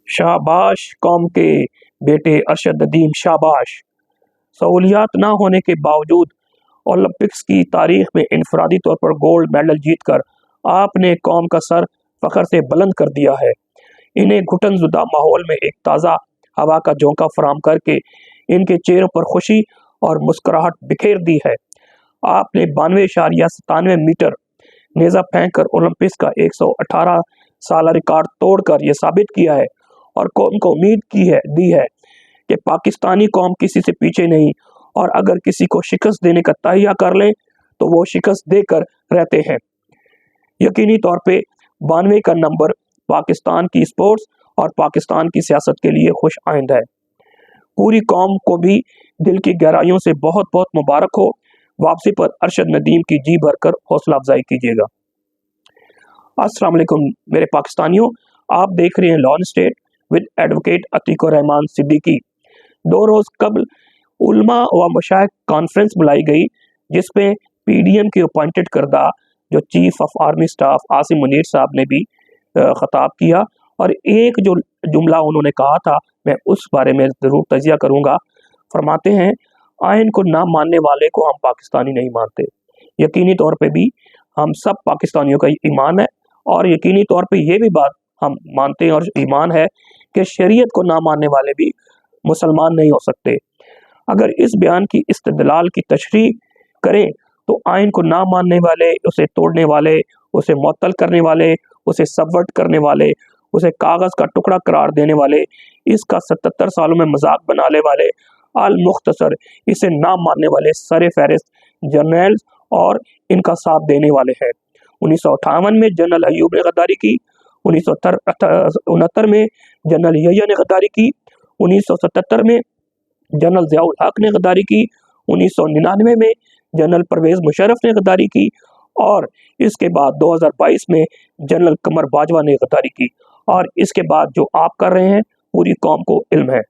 शाबाश कौम के बेटे अरशद नदीम, शाबाश। सहूलियात ना होने के बावजूद ओलंपिक्स की तारीख में इनफरादी तौर पर गोल्ड मेडल जीतकर आपने कौम का सर फख्र से बुलंद कर दिया है। इन्हें घुटनजुदा माहौल में एक ताज़ा हवा का झोंका फराम करके इनके चेहरों पर खुशी और मुस्कुराहट बिखेर दी है। आपने 92.97 मीटर नेज़ा फेंक कर ओलंपिक्स का 118 साल रिकॉर्ड तोड़कर यह साबित किया है और कौम को उम्मीद दी है कि पाकिस्तानी कौम किसी से पीछे नहीं, और अगर किसी को शिकस्त देने का तहिया कर लें तो वो शिकस्त देकर रहते हैं। यकीनी तौर पे 92 का नंबर पाकिस्तान की स्पोर्ट्स और पाकिस्तान की सियासत के लिए खुश आइंद है। पूरी कौम को भी दिल की गहराइयों से बहुत बहुत मुबारक हो। वापसी पर अरशद नदीम की जी भरकर हौसला अफजाई कीजिएगा। अस्सलाम वालेकुम मेरे पाकिस्तानियों, आप देख रहे हैं law state with advocate Atiqur Rahman Siddiqui. 2 रोज कबल उलमा व मशाइख कॉन्फ्रेंस बुलाई गई, जिसमें पीडीएम के अपॉइंटेड करदा जो chief of army staff Asim Munir साहब ने भी खिताब किया, और एक जो जुमला उन्होंने कहा था मैं उस बारे में ज़रूर तजिया करूँगा। फरमाते हैं, आइन को ना मानने वाले को हम पाकिस्तानी नहीं मानते। यकीनी तौर पे भी हम सब पाकिस्तानियों का ईमान है, और यकीनी तौर पे ये भी बात हम मानते हैं और ईमान है कि शरीयत को ना मानने वाले भी मुसलमान नहीं हो सकते। अगर इस बयान की इस्तेदलाल की तशरीह करें तो आइन को ना मानने वाले, उसे तोड़ने वाले, उसे मुअत्तल करने वाले, उसे सबवर्ट करने वाले, उसे कागज़ का टुकड़ा करार देने वाले, इसका 77 सालों में मजाक बनाने वाले, अल मुख्तसर इसे ना मानने वाले सरे फहरिस्त जर्नल और इनका साथ देने वाले हैं। 1958 में जनरल अयूब ने गद्दारी की, 1969 में जनरल यहिया ने गद्दारी की, 1977 में जनरल ज़ियाउल हक ने गद्दारी की, 1999 में जनरल परवेज़ मुशर्रफ ने गद्दारी की, और इसके बाद 2022 में जनरल कमर बाजवा ने गद्दारी की, और इसके बाद जो आप कर रहे हैं पूरी कौम को इल्म है।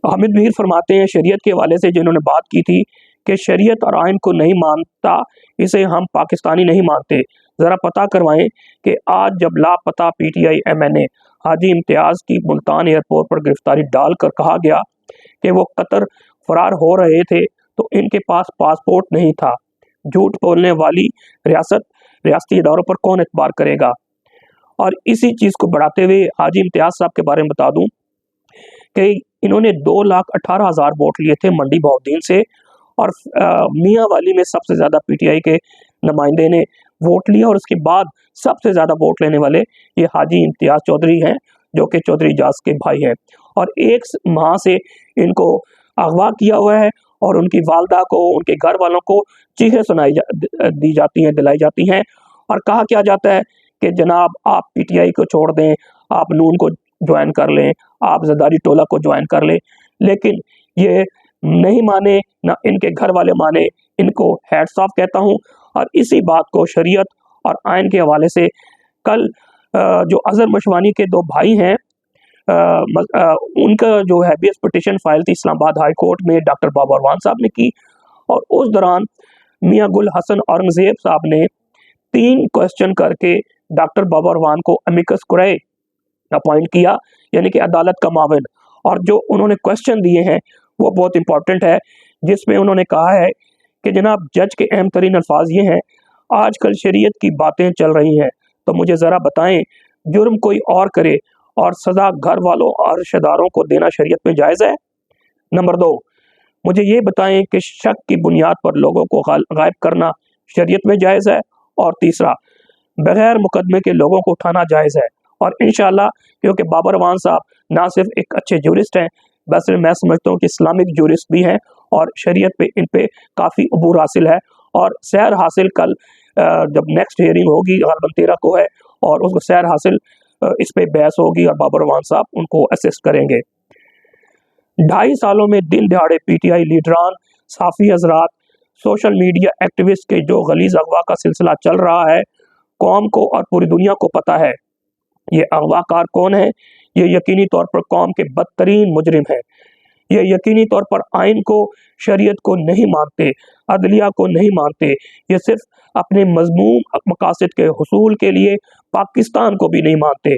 हामिद मीर फरमाते हैं, शरीयत के हवाले से जिन्होंने बात की थी कि शरीयत और आइन को नहीं मानता, इसे हम पाकिस्तानी नहीं मानते। ज़रा पता करवाएं कि आज जब लापता पीटीआई एमएनए हाजी इम्तियाज़ की मुल्तान एयरपोर्ट पर गिरफ्तारी डालकर कहा गया कि वो कतर फरार हो रहे थे तो इनके पास पासपोर्ट नहीं था। झूठ बोलने वाली रियासती इदारों पर कौन एतबार करेगा। और इसी चीज़ को बढ़ाते हुए हाजी इम्तियाज़ साहब के बारे में बता दूं कि इन्होंने 2,18,000 वोट लिए थे मंडी बहाउद्दीन से, और मियाँ वाली में सबसे ज़्यादा पीटीआई के नुमाइंदे ने वोट लिया, और उसके बाद सबसे ज़्यादा वोट लेने वाले ये हाजी इम्तियाज़ चौधरी हैं, जो कि चौधरी इजाज़ के भाई हैं। और 1 माह से इनको अगवा किया हुआ है, और उनकी वालदा को, उनके घर वालों को चीखें दी जाती हैं, दिलाई जाती हैं, और कहा क्या जाता है कि जनाब आप पीटीआई को छोड़ दें, आप नून को ज्वाइन कर लें, आप ज़रदारी टोला को ज्वाइन कर लें। लेकिन ये नहीं माने, ना इनके घर वाले माने। इनको हैट्स ऑफ कहता हूँ। और इसी बात को शरीयत और आइन के हवाले से कल जो अजहर मशवानी के 2 भाई हैं, उनका जो हैबियस पिटिशन फाइल थी इस्लामाबाद हाई कोर्ट में डॉक्टर बाबरवान साहब ने की, और उस दौरान मियाँ गुल हसन औरंगज़ेब साहब ने 3 क्वेश्चन करके डॉक्टर बाबरवान को अमिकस कुरै अपॉइंट किया, यानी कि अदालत का माविन। और जो उन्होंने क्वेश्चन दिए हैं वो बहुत इंपॉर्टेंट है, जिसमें उन्होंने कहा है कि जनाब जज के अहम तरीन अल्फाज ये हैं, आजकल शरीयत की बातें चल रही हैं, तो मुझे ज़रा बताएं, जुर्म कोई और करे और सज़ा घर वालों और रिश्तेदारों को देना शरीयत में जायज़ है? नंबर 2, मुझे ये बताएं कि शक की बुनियाद पर लोगों को गायब करना शरीयत में जायज़ है? और तीसरा, बगैर मुकदमे के लोगों को उठाना जायज़ है? और इंशाअल्लाह, क्योंकि बाबरवान साहब ना सिर्फ एक अच्छे जूरिस्ट हैं, बल्कि मैं समझता हूँ कि इस्लामिक जूरिस्ट भी हैं, और शरीयत पे इन पे काफ़ी अबूर हासिल है, और सैर हासिल कल जब नेक्स्ट हियरिंग होगी ग़ालिबन 13 को है, और उसको सैर हासिल इस पे बहस होगी और बाबरवान साहब उनको असिस्ट करेंगे। 2.5 सालों में दिन दहाड़े पीटीआई लीडरान, साफ़ी हजरात, सोशल मीडिया एक्टिविस्ट के जो गलीज़ अगवा का सिलसिला चल रहा है, कौम को और पूरी दुनिया को पता है ये अगवाकार कौन है। ये यकीनी तौर पर कौम के बदतरीन मुजरिम हैं। ये यकीनी तौर पर आइन को, शरीयत को नहीं मानते, अदलिया को नहीं मानते। ये सिर्फ अपने मज़मूम मकासद के हुसूल के लिए पाकिस्तान को भी नहीं मानते,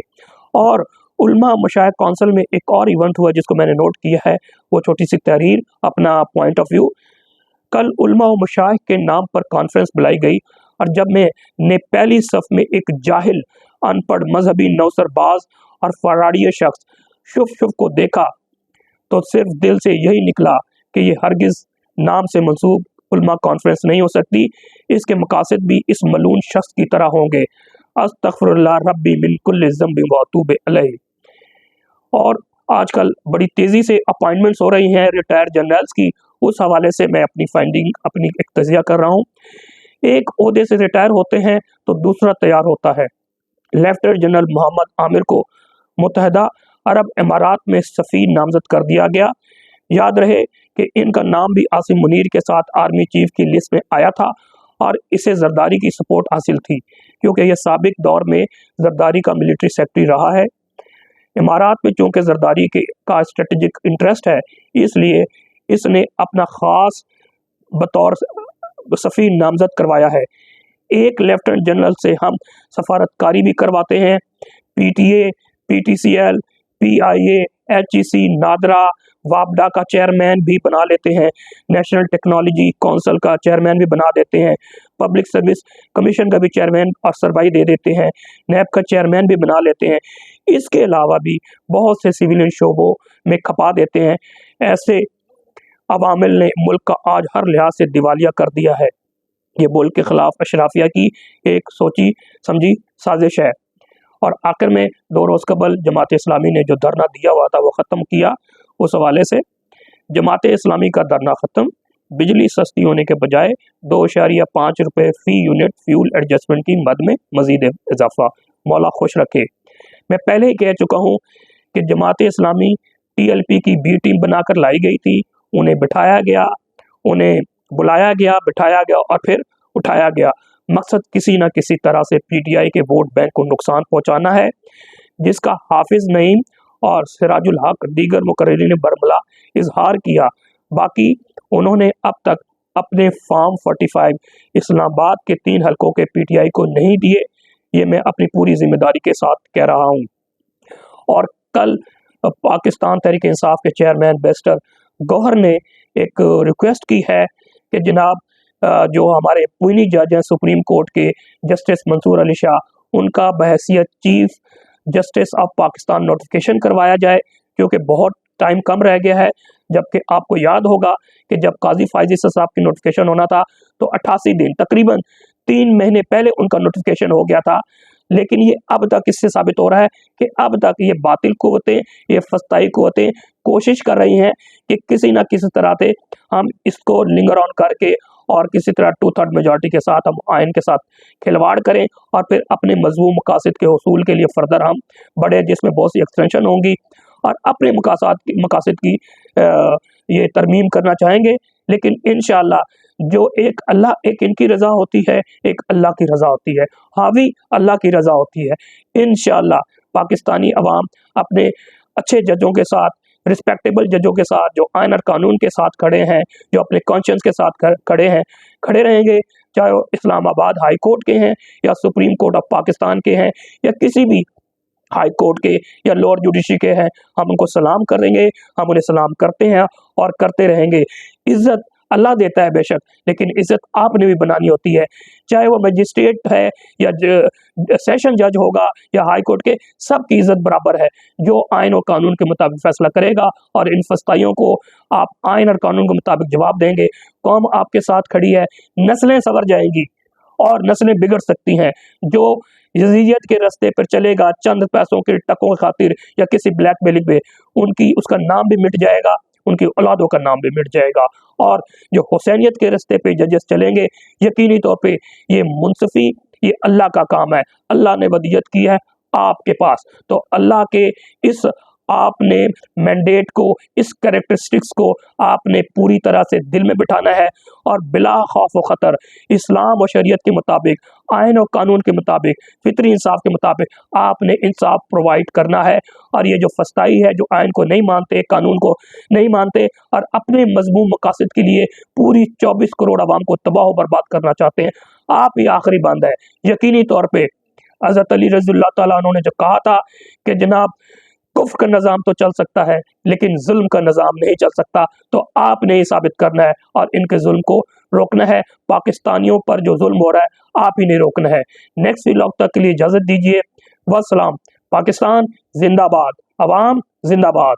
और उलमा मशाइख काउंसिल में एक और इवेंट हुआ जिसको मैंने नोट किया है, वो छोटी सी तहरीर, अपना पॉइंट ऑफ व्यू। कल उलमा व मशाइख के नाम पर कॉन्फ्रेंस बुलाई गई और जब मैंने पहली सफ में एक जाहिल, अनपढ़, मजहबी, नौसरबाज और फराड़िया शख्स शुभ शुभ को देखा तो सिर्फ दिल से यही निकला कि ये हरगिज नाम से मंसूब उलमा कॉन्फ्रेंस नहीं हो सकती। इसके मकासद भी इस मलून शख्स की तरह होंगे। अस्तगफिरुल्लाह रब्बी मिन कुल्लि ज़ंबिन व अतूबु अलैहि। और आजकल बड़ी तेज़ी से अपॉइंटमेंट्स हो रही हैं रिटायर्ड जनरल्स की, उस हवाले से मैं अपनी फाइंडिंग, अपनी एक तजिया कर रहा हूँ। एक ओहदे से रिटायर होते हैं तो दूसरा तैयार होता है। लेफ्टिनेंट जनरल मोहम्मद आमिर को मुत्तहदा अरब इमारात में सफ़ीर नामजद कर दिया गया। याद रहे कि इनका नाम भी आसिम मुनीर के साथ आर्मी चीफ की लिस्ट में आया था और इसे जरदारी की सपोर्ट हासिल थी क्योंकि यह साबिक दौर में जरदारी का मिलिट्री सेक्रेटरी रहा है। इमारात में चूँकि जरदारी का स्ट्रेटजिक इंटरेस्ट है, इसलिए इसने अपना ख़ास बतौर सफ़ीर नामजद करवाया है। एक लेफ्टिनेंट जनरल से हम सफारतकारी भी करवाते हैं। PTA, PTCL, PIA, HEC, NADRA, वापडा का चेयरमैन भी बना लेते हैं। नेशनल टेक्नोलॉजी काउंसिल का चेयरमैन भी बना देते हैं। पब्लिक सर्विस कमीशन का भी चेयरमैन और सरबराही दे देते हैं। नैब का चेयरमैन भी बना लेते हैं। इसके अलावा भी बहुत से सिविलियन शोबों में खपा देते हैं। ऐसे अवामिल ने मुल्क का आज हर लिहाज से दिवालिया कर दिया है। ये मुल्क के खिलाफ अशराफिया की एक सोची समझी साजिश है। और आखिर में 2 रोज़ कबल जमात इस्लामी ने जो धरना दिया हुआ था वो ख़त्म किया। उस हवाले से जमात इस्लामी का धरना ख़त्म। बिजली सस्ती होने के बजाय 2.5 रुपये फ़ी यूनिट फ्यूल एडजस्टमेंट की मद में मज़ीद इजाफा। मौला खुश रखे। मैं पहले ही कह चुका हूँ कि जमात इस्लामी TLP की B टीम बनाकर लाई गई थी। उन्हें बिठाया गया, उन्हें बुलाया गया, बिठाया गया और फिर उठाया गया। मकसद किसी न किसी तरह से PTI के वोट बैंक को नुकसान पहुंचाना है, जिसका हाफिज नईम और सिराजुल हक दीगर मुकर्रिरीन ने बरमला इजहार किया। बाकी उन्होंने अब तक अपने फॉर्म 45 इस्लामाबाद के 3 हलकों के PTI को नहीं दिए। ये मैं अपनी पूरी जिम्मेदारी के साथ कह रहा हूँ। और कल पाकिस्तान तहरीक इंसाफ के चेयरमैन बैरिस्टर गौहर ने एक रिक्वेस्ट की है कि जनाब जो हमारे पुईनी जज हैं सुप्रीम कोर्ट के जस्टिस मंसूर अली शाह, उनका बहैसियत chief justice of Pakistan notification करवाया जाए क्योंकि बहुत टाइम कम रह गया है। जबकि आपको याद होगा कि जब काजी फायज ईसा साहब की नोटिफिकेशन होना था तो 88 दिन, तकरीबन 3 महीने पहले उनका नोटिफिकेशन हो गया था। लेकिन ये अब तक इससे साबित हो रहा है कि अब तक ये बातिल कुव्वतें, ये फस्ताई कुव्वतें कोशिश कर रही हैं कि किसी न किसी तरह से हम इसको लिंगर ऑन करके और किसी तरह 2/3 मेजॉरिटी के साथ हम आइन के साथ खिलवाड़ करें और फिर अपने मजबूत मकासद के हसूल के लिए फर्दर हम बढ़े, जिसमें बहुत सी एक्सटेंशन होंगी और अपने मकासद की ये तरमीम करना चाहेंगे। लेकिन इंशाअल्लाह जो एक अल्लाह, एक इनकी रज़ा होती है, एक अल्लाह की रज़ा होती है, हावी अल्लाह की रज़ा होती है। इंशाअल्लाह पाकिस्तानी अवाम अपने अच्छे जजों के साथ, रिस्पेक्टेबल जजों के साथ, जो आइन और कानून के साथ खड़े हैं, जो अपने कॉन्शियंस के साथ खड़े हैं, खड़े रहेंगे। चाहे वो इस्लामाबाद हाई कोर्ट के हैं या सुप्रीम कोर्ट ऑफ पाकिस्तान के हैं या किसी भी हाई कोर्ट के या लोअर जुडिशरी के हैं, हम उनको सलाम करेंगे, हम उन्हें सलाम करते हैं और करते रहेंगे। इज़्ज़त अल्लाह देता है बेशक, लेकिन इज़्ज़त आपने भी बनानी होती है। चाहे वो मजिस्ट्रेट है या सेशन जज होगा या हाई कोर्ट के, सब की इज़्ज़त बराबर है। जो आइन और कानून के मुताबिक फैसला करेगा और इन फस्ताइयों को आप आइन और कानून के मुताबिक जवाब देंगे, कौम आपके साथ खड़ी है। नस्लें संवर जाएंगी और नस्लें बिगड़ सकती हैं। जो यजीयत के रास्ते पर चलेगा चंद पैसों के टकों की खातिर या किसी ब्लैकमेलिंग पे, उसका नाम भी मिट जाएगा, उनकी औलादों का नाम भी मिट जाएगा। और जो हुसैनियत के रास्ते पे जजेस चलेंगे, यकीनी तौर पे ये मुनसिफी, ये अल्लाह का काम है। अल्लाह ने वदियत की है आपके पास, तो अल्लाह के इस आपने मैंडेट को, इस कैरेक्टरिस्टिक्स को आपने पूरी तरह से दिल में बिठाना है और बिला खौफ व ख़तर इस्लाम और शरीयत के मुताबिक, आइन और कानून के मुताबिक, फितरी इंसाफ के मुताबिक आपने इंसाफ प्रोवाइड करना है। और ये जो फस्ताई है, जो आइन को नहीं मानते, कानून को नहीं मानते और अपने मजमूम मकासद के लिए पूरी 24 करोड़ आवाम को तबाह बर्बाद करना चाहते हैं, आप ही आखिरी बंद है। यकीनी तौर पर हज़रत अली रज़ियल्लाहु तआला अन्हु ने जो कहा था कि जनाब कुफ्र का निज़ाम तो चल सकता है लेकिन जुल्म का निज़ाम नहीं चल सकता। तो आपने ये साबित करना है और इनके जुल्म को रोकना है। पाकिस्तानियों पर जो जुल्म हो रहा है आप ही ने रोकना है। नेक्स्ट व्लॉग तक के लिए इजाज़त दीजिए। वस्सलाम। पाकिस्तान जिंदाबाद, अवाम जिंदाबाद।